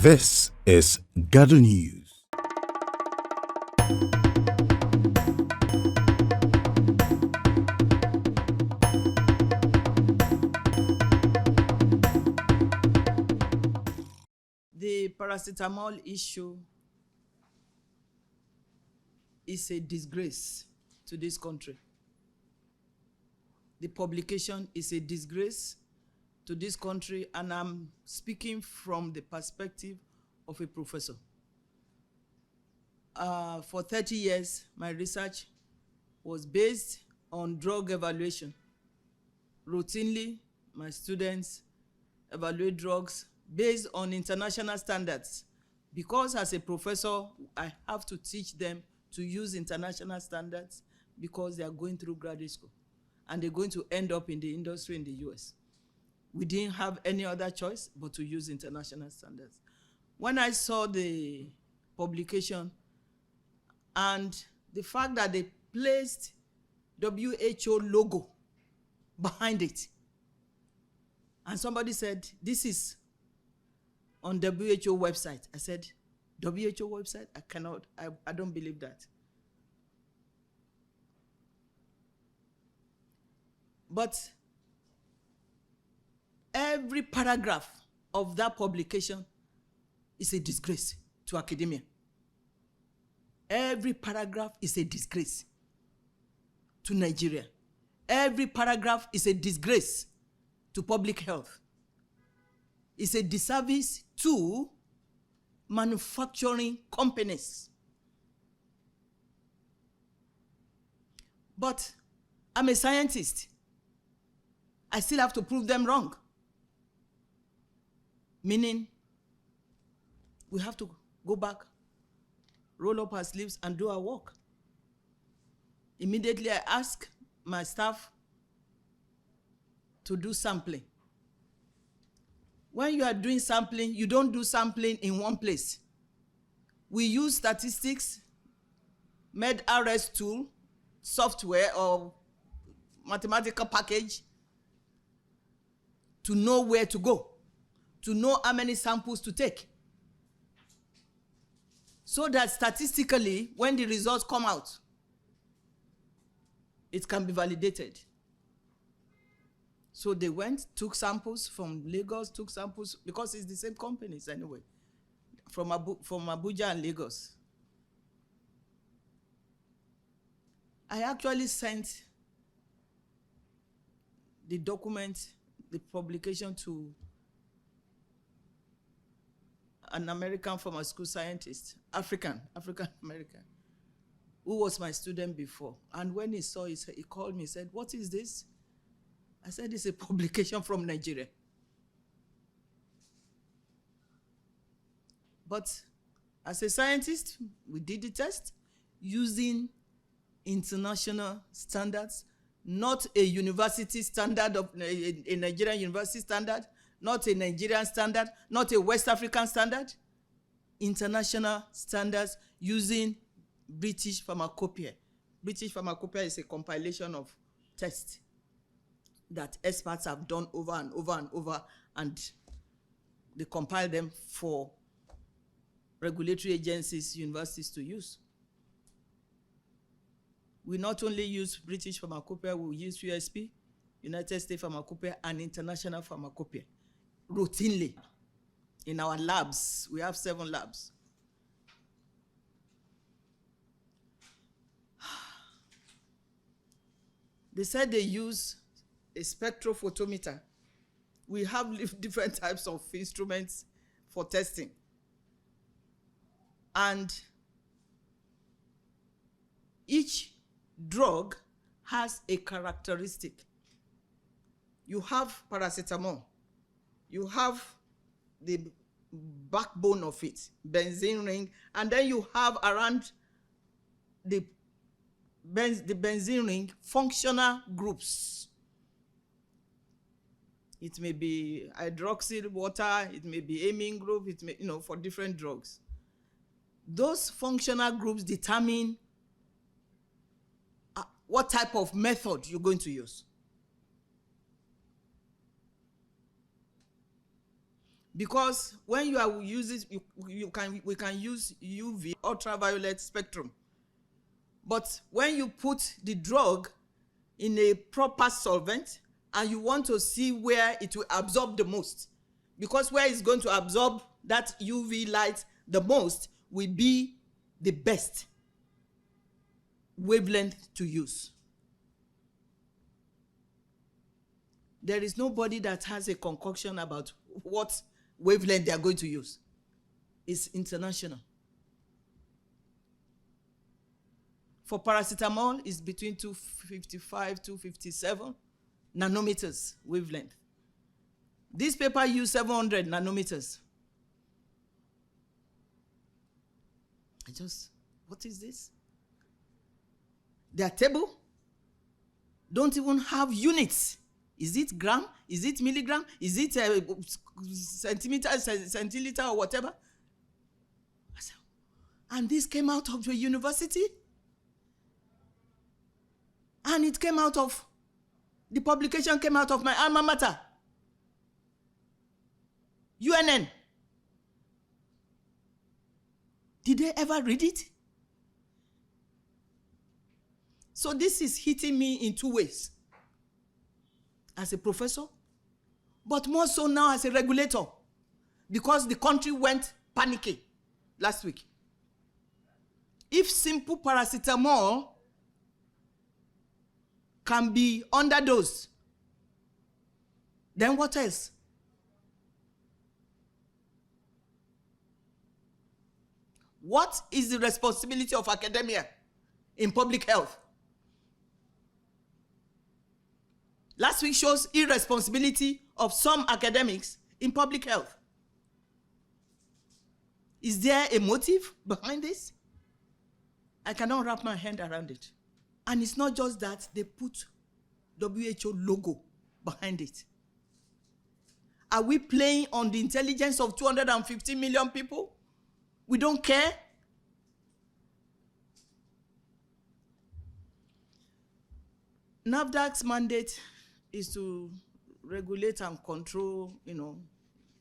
This is GADO News. The paracetamol issue is a disgrace to this country. The publication is a disgrace to this country, and I'm speaking from the perspective of a professor. For 30 years, my research was based on drug evaluation. Routinely, my students evaluate drugs based on international standards, because as a professor, I have to teach them to use international standards because they are going through graduate school and they're going to end up in the industry in the US. We didn't have any other choice but to use international standards. When I saw the publication and the fact that they placed WHO logo behind it, and somebody said, this is on WHO website. I said, WHO website? I don't believe that. But every paragraph of that publication is a disgrace to academia. Every paragraph is a disgrace to Nigeria. Every paragraph is a disgrace to public health. It's a disservice to manufacturing companies. But I'm a scientist. I still have to prove them wrong. Meaning, we have to go back, roll up our sleeves, and do our work. Immediately, I ask my staff to do sampling. When you are doing sampling, you don't do sampling in one place. We use statistics, MedRS tool, software or mathematical package to know where to go, to know how many samples to take, so that statistically, when the results come out, it can be validated. So they went, took samples from Lagos, took samples, because it's the same companies anyway, from Abuja and Lagos. I actually sent the document, the publication, to an American pharmaceutical scientist, African American, who was my student before. And when he saw it, he called me, he said, "What is this?" I said, "It's a publication from Nigeria." But as a scientist, we did the test using international standards, not a university standard of a Nigerian university standard, not a Nigerian standard, not a West African standard, international standards using British Pharmacopoeia. British Pharmacopoeia is a compilation of tests that experts have done over and over and over, and they compile them for regulatory agencies, universities to use. We not only use British Pharmacopoeia, we use USP, United States Pharmacopoeia, and International Pharmacopoeia routinely in our labs. We have 7 labs. They said they use a spectrophotometer. We have different types of instruments for testing. And each drug has a characteristic. You have paracetamol. You have the backbone of it, benzene ring, and then you have around the benzene ring functional groups. It may be hydroxyl water, it may be amine group, it may, for different drugs. Those functional groups determine what type of method you're going to use. because when you are using, we can use UV, ultraviolet spectrum. But when you put the drug in a proper solvent and you want to see where it will absorb the most, because where it's going to absorb that UV light the most will be the best wavelength to use. There is nobody that has a concoction about what wavelength they are going to use. It's international. For paracetamol, it's between 255 to 257 nanometers wavelength. This paper used 700 nanometers. What is this? Their table don't even have units. Is it gram? Is it milligram? Is it centimeter, centiliter, or whatever? And this came out of the university? And it came out of, the publication came out of my alma mater, UNN. Did they ever read it? So this is hitting me in two ways. As a professor, but more so now as a regulator, because the country went panicking last week. If simple paracetamol can be underdosed, then what else? What is the responsibility of academia in public health? Last week shows irresponsibility of some academics in public health. Is there a motive behind this? I cannot wrap my hand around it. And it's not just that, they put WHO logo behind it. Are we playing on the intelligence of 250 million people? We don't care? Nafdac's mandate is to regulate and control,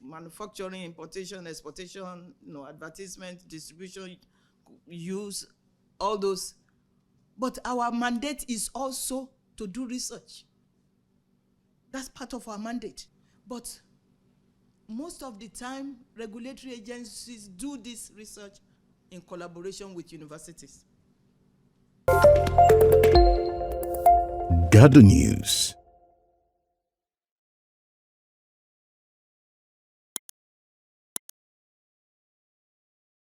manufacturing, importation, exportation, advertisement, distribution, use, all those. But our mandate is also to do research. That's part of our mandate. But most of the time, regulatory agencies do this research in collaboration with universities. GADO News.